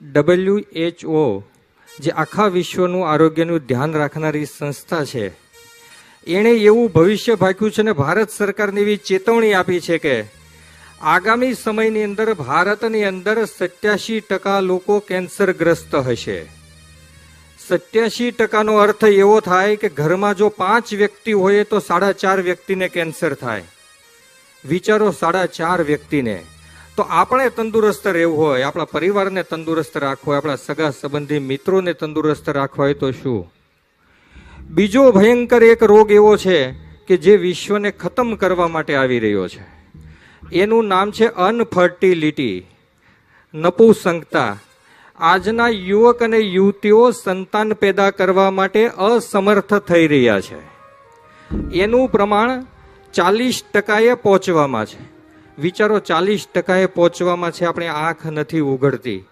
WHO જે આખા વિશ્વનું આરોગ્યનું ધ્યાન રાખનારી સંસ્થા છે, એણે એવું ભવિષ્ય ભાક્યું છે ને ભારત સરકારને એવી ચેતવણી આપી છે કે આગામી સમયની અંદર ભારતની અંદર 87% લોકો કેન્સરગ્રસ્ત હશે. 87%નો અર્થ એવો થાય કે ઘરમાં જો 5 વ્યક્તિ હોય તો 4.5 વ્યક્તિને કેન્સર થાય. વિચારો, 4.5 વ્યક્તિને. તો આપણે તંદુરસ્ત રહેવું હોય, આપણા પરિવારને તંદુરસ્ત રાખવો હોય, આપણા સગા સંબંધી મિત્રોને તંદુરસ્ત રાખવા હોય તો શું? બીજો ભયંકર એક રોગ એવો છે કે જે વિશ્વને ખતમ કરવા માટે આવી રહ્યો છે. એનું નામ છે અનફર્ટિલિટી, નપુંસકતા. આજના યુવક અને યુવતીઓ સંતાન પેદા કરવા માટે અસમર્થ થઈ રહ્યા છે. એનું પ્રમાણ 40%એ પહોંચવામાં છે. વિચારો, 40%એ પહોંચવામાં છે. આપણે આંખ નથી ઉઘડતી.